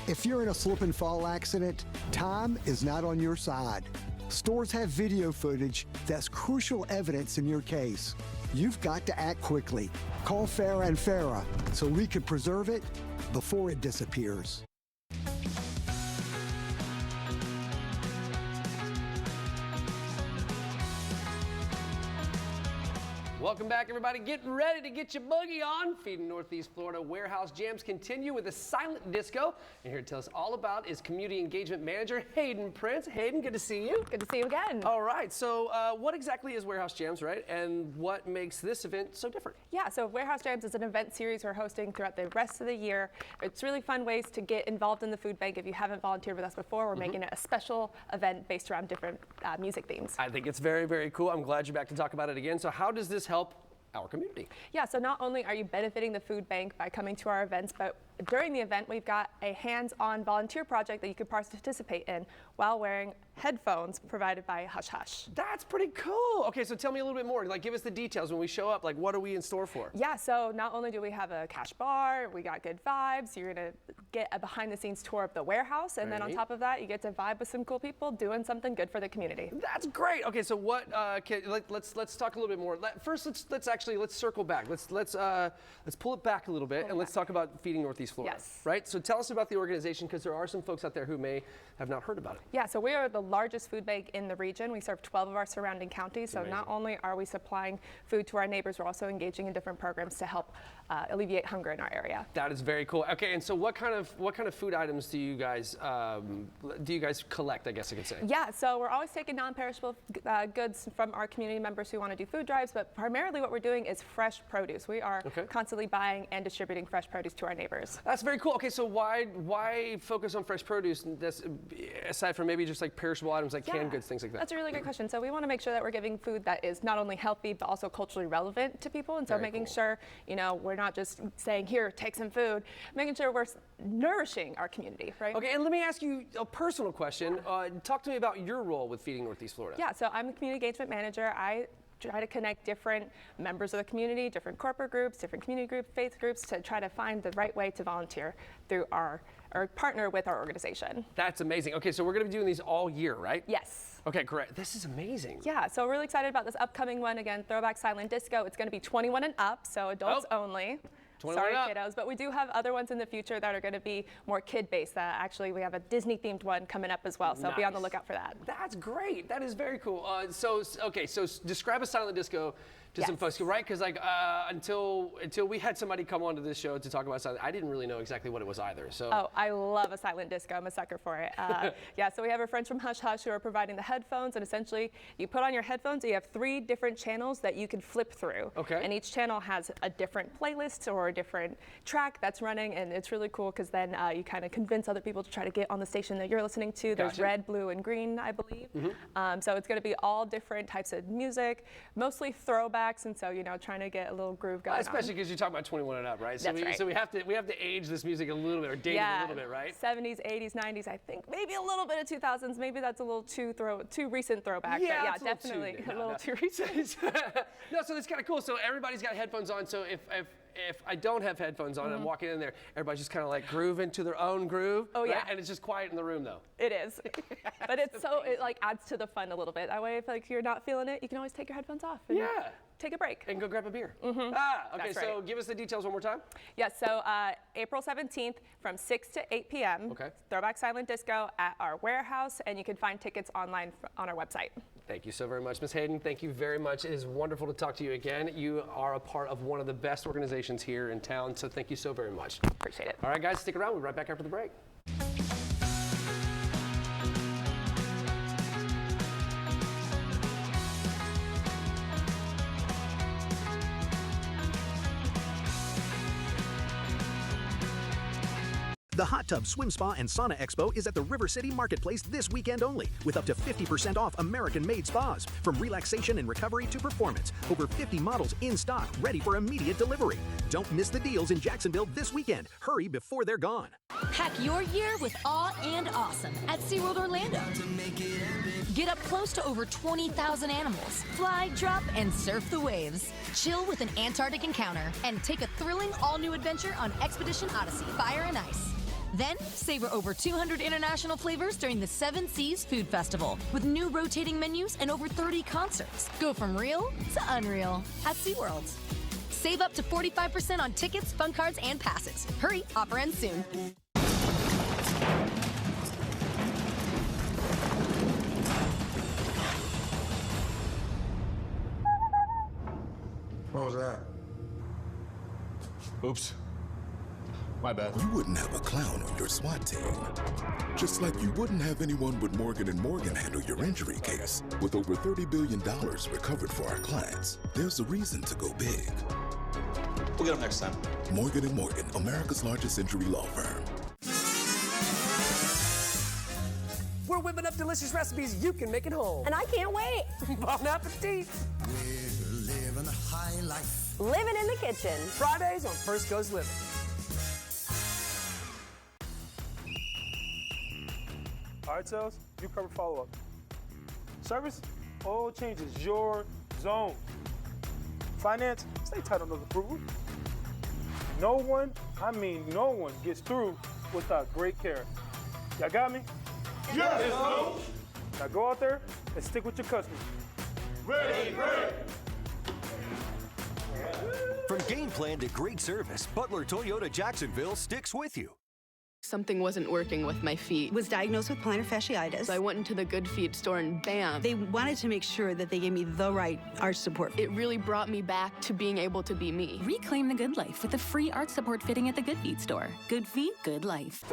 If you're in a slip and fall accident, time is not on your side. Stores have video footage that's crucial evidence in your case. You've got to act quickly. Call Farah and Farah so we can preserve it before it disappears. Welcome back, everybody. Get ready to get your boogie on. Feeding Northeast Florida Warehouse Jams continue with a silent disco. And here to tell us all about is Community Engagement Manager Hayden Prince. Hayden, good to see you. Good to see you again. All right, so what exactly is Warehouse Jams, right? And what makes this event so different? Yeah, so Warehouse Jams is an event series we're hosting throughout the rest of the year. It's really fun ways to get involved in the food bank. If you haven't volunteered with us before, we're making it a special event based around different music themes. I think it's very, very cool. I'm glad you're back to talk about it again. So how does this help our community? Yeah, so not only are you benefiting the food bank by coming to our events, but during the event, we've got a hands-on volunteer project that you can participate in while wearing headphones provided by Hush Hush. That's pretty cool. Okay, so tell me a little bit more. Like, give us the details when we show up. Like, what are we in store for? Yeah, so not only do we have a cash bar, we got good vibes. You're gonna get a behind-the-scenes tour of the warehouse, and then on top of that, you get to vibe with some cool people doing something good for the community. That's great. Okay, so what? Let's talk a little bit more. First, let's circle back. Let's pull it back a little bit, and let's talk about Feeding Northeast Florida. Yes. Right. So tell us about the organization, because there are some folks out there who may have not heard about it. Yeah, so we are the largest food bank in the region. We serve 12 of our surrounding counties. So not only are we supplying food to our neighbors, we're also engaging in different programs to help alleviate hunger in our area. That is very cool. Okay, and so what kind of food items do you guys collect, I guess I could say? Yeah, so we're always taking non-perishable goods from our community members who want to do food drives, but primarily what we're doing is fresh produce. We are constantly buying and distributing fresh produce to our neighbors. That's very cool. Okay, so why focus on fresh produce aside from maybe just like perishable items like canned goods, things like that? That's a really great question. So we want to make sure that we're giving food that is not only healthy but also culturally relevant to people, and so making sure, you know, we're not just saying, here, take some food, making sure we're nourishing our community, right? Okay, and let me ask you a personal question. Talk to me about your role with Feeding Northeast Florida. Yeah, so I'm the community engagement manager. I try to connect different members of the community, different corporate groups, different community groups, faith groups, to try to find the right way to volunteer through or partner with our organization. That's amazing. Okay, so we're going to be doing these all year, right? Yes. Okay, great. This is amazing. Yeah, so we're really excited about this upcoming one. Again, Throwback Silent Disco. It's going to be 21 and up, so adults only. Sorry, kiddos, but we do have other ones in the future that are going to be more kid-based. Actually, we have a Disney-themed one coming up as well, so be on the lookout for that. That's great. That is very cool. So describe a silent disco to some folks, right? Because like until we had somebody come onto this show to talk about silent, I didn't really know exactly what it was either. So. Oh, I love a silent disco. I'm a sucker for it. Yeah, so we have our friends from Hush Hush who are providing the headphones, and essentially you put on your headphones and you have 3 different channels that you can flip through. Okay. And each channel has a different playlist or a different track that's running, and it's really cool because then you kind of convince other people to try to get on the station that you're listening to. There's red, blue, and green, I believe. So it's going to be all different types of music, mostly throwbacks, and so, you know, trying to get a little groove going. Especially because you're talking about 21 and up, right? So That's right. So we have to age this music a little bit, or date it a little bit, right? 70s, 80s, 90s, I think maybe a little bit of 2000s. Maybe that's a little too recent throwback. Yeah, but yeah, definitely a little too recent. No, so that's kind of cool. So everybody's got headphones on. So if I don't have headphones on and I'm walking in there, everybody's just kind of like grooving to their own groove. Oh, yeah. And it's just quiet in the room, though. It is. But it like adds to the fun a little bit. That way, if like you're not feeling it, you can always take your headphones off. And take a break. And go grab a beer. Okay, That's so give us the details one more time. Yeah, so April 17th from 6 to 8 p.m. Okay. Throwback Silent Disco at our warehouse, and you can find tickets online on our website. Thank you so very much, Ms. Hayden. Thank you very much. It is wonderful to talk to you again. You are a part of one of the best organizations here in town, so thank you so very much. Appreciate it. All right, guys, stick around. We'll be right back after the break. The Hot Tub Swim Spa and Sauna Expo is at the River City Marketplace this weekend only, with up to 50% off American-made spas. From relaxation and recovery to performance, over 50 models in stock, ready for immediate delivery. Don't miss the deals in Jacksonville this weekend. Hurry before they're gone. Pack your year with awe and awesome at SeaWorld Orlando. Get up close to over 20,000 animals. Fly, drop, and surf the waves. Chill with an Antarctic encounter and take a thrilling all-new adventure on Expedition Odyssey, Fire and Ice. Then, savor over 200 international flavors during the Seven Seas Food Festival with new rotating menus and over 30 concerts. Go from real to unreal at SeaWorld. Save up to 45% on tickets, fun cards, and passes. Hurry, offer ends soon. What was that? Oops. My bad. You wouldn't have a clown on your SWAT team. Just like you wouldn't have anyone but Morgan & Morgan handle your injury case. With over $30 billion recovered for our clients, there's a reason to go big. We'll get them next time. Morgan & Morgan, America's largest injury law firm. We're whipping up delicious recipes you can make at home. And I can't wait. Bon appetit. We're living a high life. Living in the kitchen. Fridays on First Coast Living. Hard sales, you cover follow-up. Service, oil changes, your zone. Finance, stay tight on those approvals. No one, I mean no one, gets through without great care. Y'all got me? Yes, Coach. Now go out there and stick with your customers. Ready. From game plan to great service, Butler Toyota Jacksonville sticks with you. Something wasn't working with my feet. Was diagnosed with plantar fasciitis. So I went into the Good Feet store and bam. They wanted to make sure that they gave me the right arch support. It really brought me back to being able to be me. Reclaim the good life with a free arch support fitting at the Good Feet store. Good feet, good life.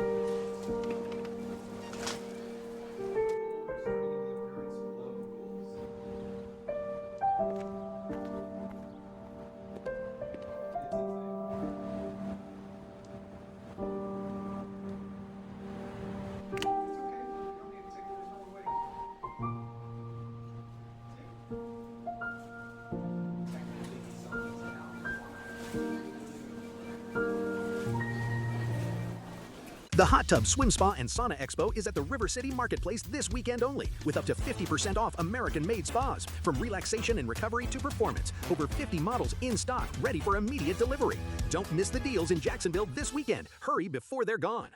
The Hot Tub Swim Spa and Sauna Expo is at the River City Marketplace this weekend only, with up to 50% off American-made spas. From relaxation and recovery to performance, over 50 models in stock, ready for immediate delivery. Don't miss the deals in Jacksonville this weekend. Hurry before they're gone.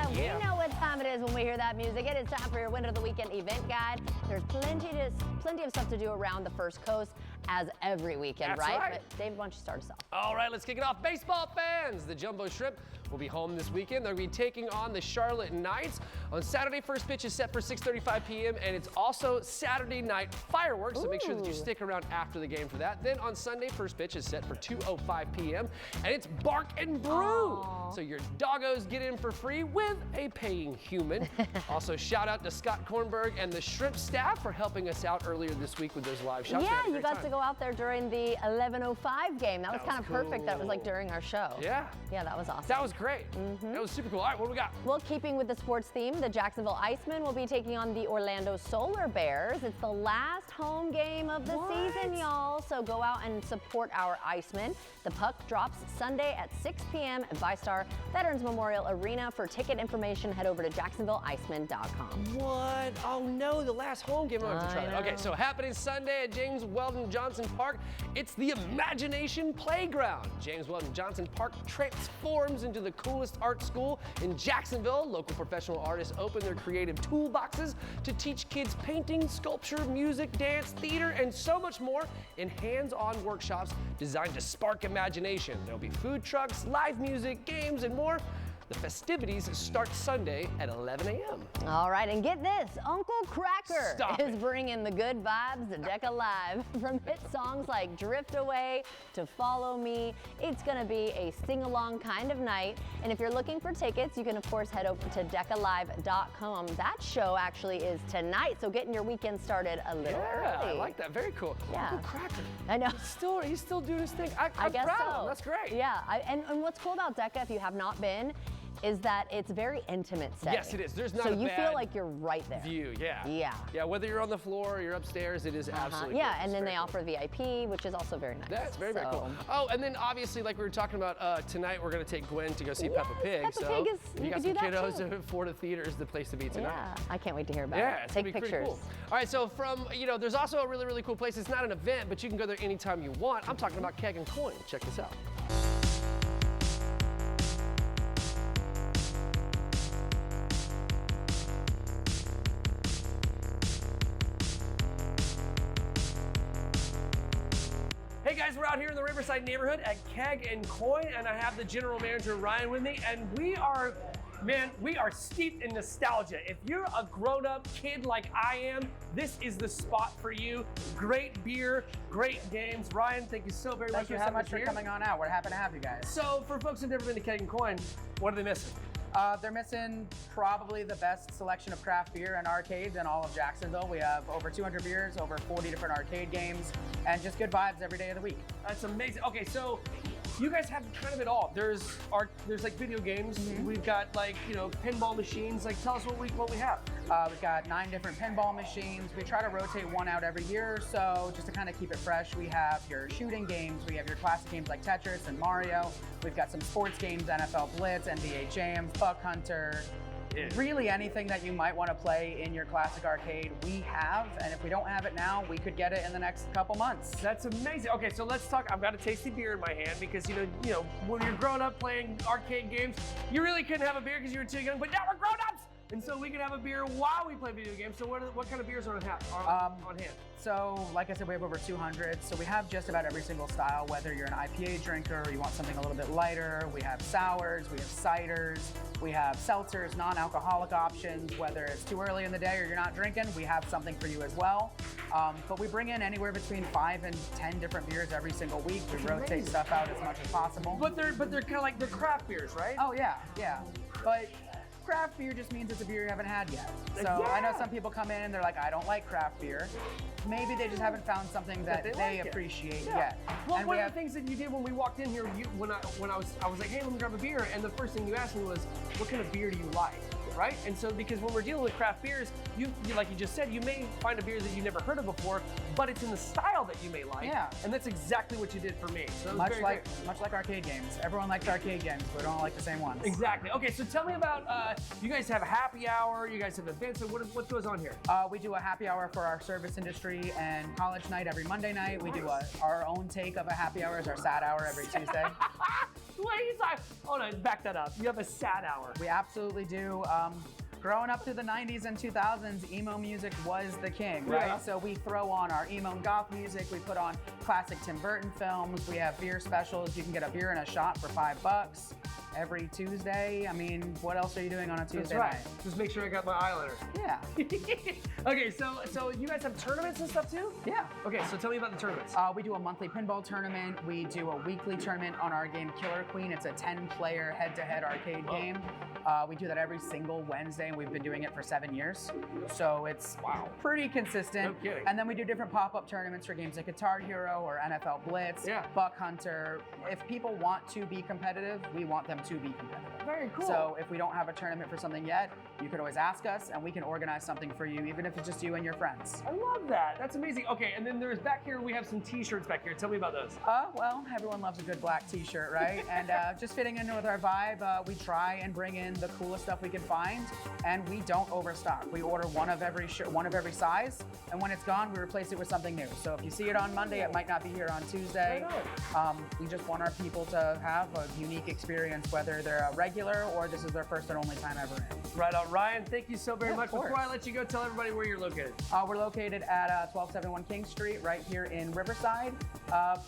We know what time it is when we hear that music. It is time for your Winner of the Weekend event guide. There's plenty of stuff to do around the First Coast, as every weekend, That's right? right. But Dave, why don't you start us off? All right, let's kick it off. Baseball fans, the Jumbo Shrimp will be home this weekend. They'll be taking on the Charlotte Knights. On Saturday, first pitch is set for 6:35 p.m. and it's also Saturday night fireworks, so make sure that you stick around after the game for that. Then on Sunday, first pitch is set for 2:05 p.m. and it's Bark and Brew. Aww. So your doggos get in for free with a paying human. Also, shout out to Scott Kornberg and the Shrimp staff for helping us out earlier this week with those live shots. Yeah, you got to go out there during the 11:05 game. That was kind of perfect. That was like during our show. Yeah. Yeah, that was awesome. That was great. That was super cool. All right, what do we got? Well, keeping with the sports theme, the Jacksonville Icemen will be taking on the Orlando Solar Bears. It's the last home game of the season, y'all. So go out and support our Icemen. The puck drops Sunday at 6 p.m. at ViStar Veterans Memorial Arena. For ticket information, head over to jacksonvilleicemen.com. What? Oh no, the last home game. I have to try that. Okay, so happening Sunday at James Weldon Johnson Park. It's the Imagination Playground. James Weldon Johnson Park transforms into the coolest art school in Jacksonville. Local professional artists open their creative toolboxes to teach kids painting, sculpture, music, dance, theater, and so much more in hands-on workshops designed to spark imagination. There'll be food trucks, live music, games, and more. The festivities start Sunday at 11 a.m. All right, and get this, Uncle Cracker is bringing the good vibes to Decca Live. From hit songs like Drift Away to Follow Me, it's gonna be a sing-along kind of night. And if you're looking for tickets, you can of course head over to DeccaLive.com. That show actually is tonight, so getting your weekend started a little early. I like that, very cool. Yeah. Uncle Cracker. I know. He's still doing his thing. I I'm guess proud so. of him. That's great. Yeah, and what's cool about Decca, if you have not been, is that it's very intimate setting. Yes, it is. There's not so a you bad feel like you're right there. view. Yeah. Yeah. Yeah, whether you're on the floor or you're upstairs, it is absolutely Yeah, gorgeous. and then Very they offer VIP, which is also very nice. That's very, very cool. Oh, and then obviously, like we were talking about, tonight we're going to take Gwen to go see Peppa Pig. Peppa so Pig is, if you got can some do that kiddos too. at Florida Theater is the place to be tonight. Yeah, I can't wait to hear about Yeah, it. it's Take gonna be pretty pictures. cool. All right, so from, there's also a really, really cool place. It's not an event, but you can go there anytime you want. I'm talking about Keg and Coin. Check this out. Hey guys, we're out here in the Riverside neighborhood at Keg and Coin, and I have the general manager Ryan with me, and we are steeped in nostalgia. If you're a grown-up kid like I am, this is the spot for you. Great beer, great games. Ryan, thank you so very much Thank you so much for coming on out. We're happy to have you guys. So for folks who've never been to Keg and Coin, what are they missing? They're missing probably the best selection of craft beer and arcades in all of Jacksonville. We have over 200 beers, over 40 different arcade games, and just good vibes every day of the week. That's amazing. Okay, so you guys have kind of it all. There's like video games. We've got like, pinball machines. Like, tell us what we have. We've got 9 different pinball machines. We try to rotate one out every year or so just to kind of keep it fresh. We have your shooting games. We have your classic games like Tetris and Mario. We've got some sports games, NFL Blitz, NBA Jam, Buck Hunter. Really anything that you might want to play in your classic arcade, we have. And if we don't have it now, we could get it in the next couple months. That's amazing. Okay, so let's talk. I've got a tasty beer in my hand because, when you're growing up playing arcade games, you really couldn't have a beer because you were too young, but now we're grown-ups! And so we can have a beer while we play video games. So what kind of beers are on hand? So, like I said, we have over 200. So we have just about every single style, whether you're an IPA drinker or you want something a little bit lighter. We have sours, we have ciders, we have seltzers, non-alcoholic options. Whether it's too early in the day or you're not drinking, we have something for you as well. But we bring in anywhere between 5 and 10 different beers every single week. We rotate stuff out as much as possible. But they're kind of like they're craft beers, right? Oh yeah. But craft beer just means it's a beer you haven't had yet. So I know some people come in and they're like, I don't like craft beer. Maybe they just haven't found something that they appreciate yet. Well, one of the things that you did when we walked in here, when I was like, hey, let me grab a beer, and the first thing you asked me was, what kind of beer do you like? Right? And so because when we're dealing with craft beers, you like you just said, you may find a beer that you never heard of before, but it's in the style that you may like. Yeah. And that's exactly what you did for me. So much like arcade games. Everyone likes arcade games, but we don't like the same ones. Exactly. Okay, so tell me about, you guys have a happy hour, you guys have events, so what goes on here? We do a happy hour for our service industry and college night every Monday night. We do our own take of a happy hour as our sad hour every Tuesday. Hold on, back that up. You have a sad hour. We absolutely do. Growing up through the 90s and 2000s, emo music was the king, right? Yeah. So we throw on our emo and goth music. We put on classic Tim Burton films. We have beer specials. You can get a beer and a shot for $5 every Tuesday. I mean, what else are you doing on a Tuesday night? Just make sure I got my eyeliner. Yeah. Okay, so you guys have tournaments and stuff too? Yeah. Okay, so tell me about the tournaments. We do a monthly pinball tournament. We do a weekly tournament on our game Killer Queen. It's a 10-player head-to-head arcade game. We do that every single Wednesday, and we've been doing it for 7 years. So it's pretty consistent. No kidding. And then we do different pop-up tournaments for games like Guitar Hero or NFL Blitz, Buck Hunter. If people want to be competitive, we want them to be competitive. Very cool. So if we don't have a tournament for something yet, you could always ask us, and we can organize something for you, even if it's just you and your friends. I love that. That's amazing. Okay, and then there's back here, we have some t-shirts back here. Tell me about those. Well, everyone loves a good black t-shirt, right? And just fitting in with our vibe, we try and bring in the coolest stuff we can find, and we don't overstock. We order one of every size, and when it's gone, we replace it with something new. So if you see it on Monday, it might not be here on Tuesday. We just want our people to have a unique experience, whether they're a regular or this is their first and only time ever in. Right on. Ryan, thank you so very much. Before I let you go, tell everybody where you're located. We're located at 1271 King Street, right here in Riverside.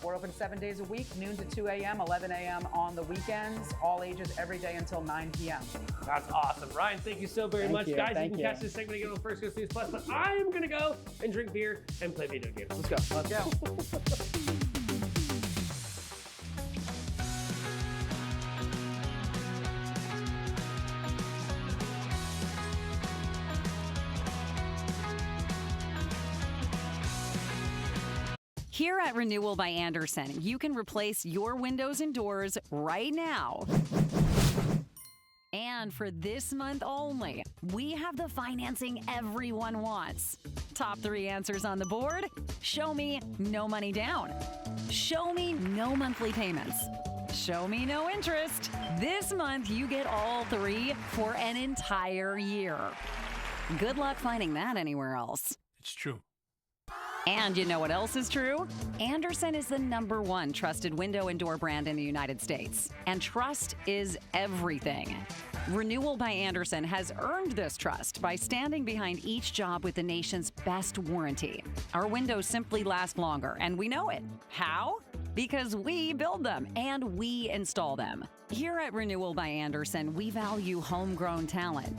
We're open 7 days a week, noon to 2 a.m., 11 a.m. on the weekends, all ages every day until 9 p.m. That's awesome. Ryan, thank you so very much. Guys, you can catch this segment again on First Coast News Plus, but I am going to go and drink beer and play video games. Let's go. Let's go. Here at Renewal by Andersen, you can replace your windows and doors right now. And for this month only, we have the financing everyone wants. Top 3 answers on the board: show me no money down, show me no monthly payments, show me no interest. This month, you get all 3 for an entire year. Good luck finding that anywhere else. It's true. And you know what else is true? Andersen is the #1 trusted window and door brand in the United States. And trust is everything. Renewal by Andersen has earned this trust by standing behind each job with the nation's best warranty. Our windows simply last longer, and we know it. How? Because we build them and we install them. Here at Renewal by Andersen, we value homegrown talent.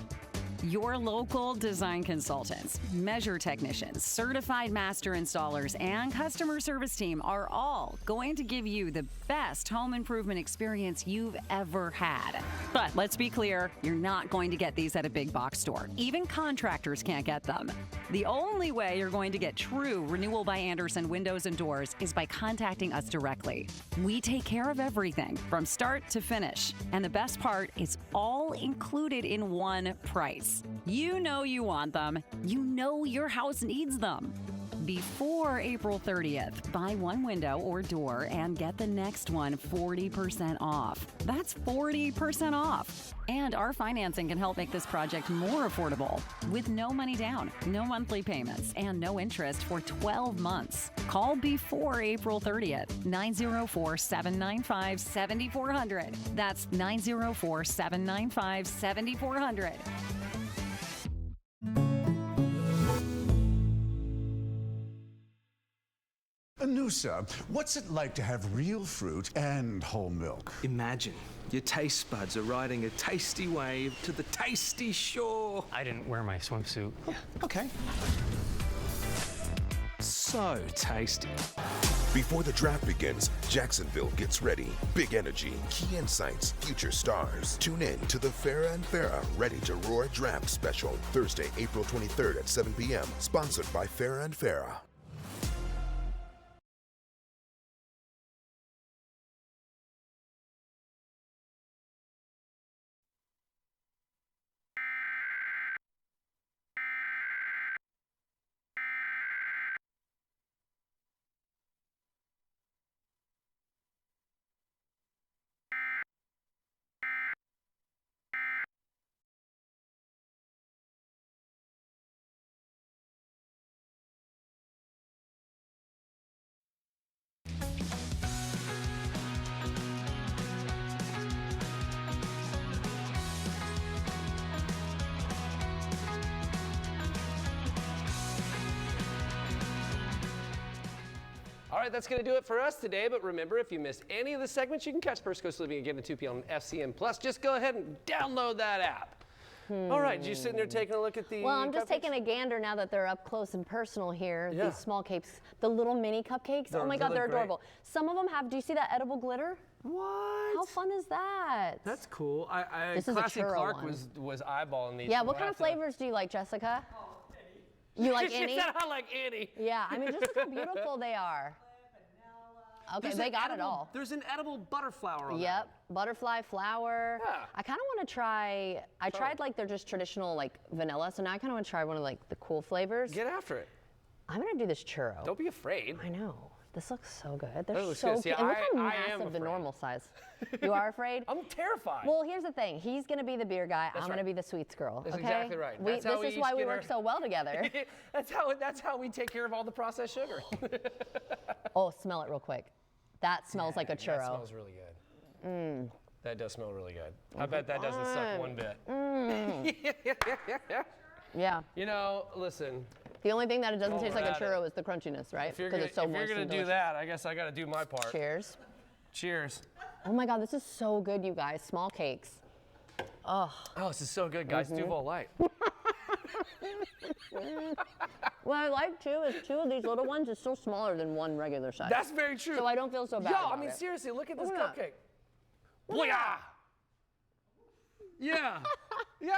Your local design consultants, measure technicians, certified master installers, and customer service team are all going to give you the best home improvement experience you've ever had. But let's be clear, you're not going to get these at a big box store. Even contractors can't get them. The only way you're going to get true Renewal by Andersen windows and doors is by contacting us directly. We take care of everything from start to finish. And the best part is all included in one price. You know you want them. You know your house needs them. Before April 30th, buy one window or door and get the next one 40% off. That's 40% off. And our financing can help make this project more affordable with no money down, no monthly payments, and no interest for 12 months. Call before April 30th, 904-795-7400. That's 904-795-7400. Noosa, what's it like to have real fruit and whole milk? Imagine your taste buds are riding a tasty wave to the tasty shore. I didn't wear my swimsuit. Okay. So tasty. Before the draft begins, Jacksonville gets ready. Big energy, key insights, future stars. Tune in to the Farrah and Farrah Ready to Roar Draft Special, Thursday, April 23rd at 7 p.m. Sponsored by Farrah and Farrah. All right, that's going to do it for us today. But remember, if you missed any of the segments, you can catch Briscoe's Living again at 2 p.m. on FCN Plus. Just go ahead and download that app. All right, you sitting there taking a look at the Well, I'm just cupcakes? taking a gander now that they're up close and personal here. Yeah. These small cakes, the little mini cupcakes. Oh my God, they they're look great. adorable. Some of them have, do you see that edible glitter? What? How fun is that? That's cool. This is a Classy churro Clark one. was eyeballing these. Yeah, so what we'll kind of have to- flavors do you like, Jessica? You like She any? said I like any. Yeah, I mean, just look how beautiful they are. Okay, There's they an got it edible- all. There's an edible butterflower on Yep, butterfly flower. Yeah. I kind of want to try, I tried like their just traditional like vanilla, so now I kind of want to try one of like the cool flavors. Get after it. I'm going to do this churro. Don't be afraid. I know. This looks so good. They're That looks so good. See, cute. And look how I am massive the afraid. normal size. You are afraid? I'm terrified. Well, here's the thing. He's going to be the beer guy. That's I'm going to right. be the sweets girl. That's okay? exactly right. That's how this is we why we get work our- so well together. That's how we take care of all the processed sugar. Oh, smell it real quick. That smells like a churro. That smells really good. Mm. That does smell really good. I bet that doesn't suck one bit. Mm. Yeah. You know, listen. The only thing that it doesn't While taste we're like a at churro is the crunchiness, right? If you're Because gonna, it's so if you're moist gonna and do delicious. that, I guess I got to do my part. Cheers. Cheers. Oh my God, this is so good, you guys. Small cakes. Oh. Oh, this is so good, guys. Mhm. Duval Light. What I like too is two of these little ones is still smaller than one regular size. That's very true. So I don't feel so bad. Yo, about I mean, it. seriously, look at this Look at cupcake. Booyah! Yeah. Yeah.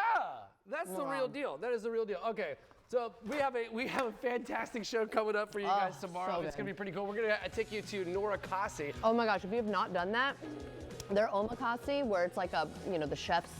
That's the real deal. That is the real deal. Okay. So we have a fantastic show coming up for you guys tomorrow. so It's gonna good. be pretty cool. We're gonna take you to Norakasi. Oh my gosh, if you have not done that, their omakase, where it's like a, the chef's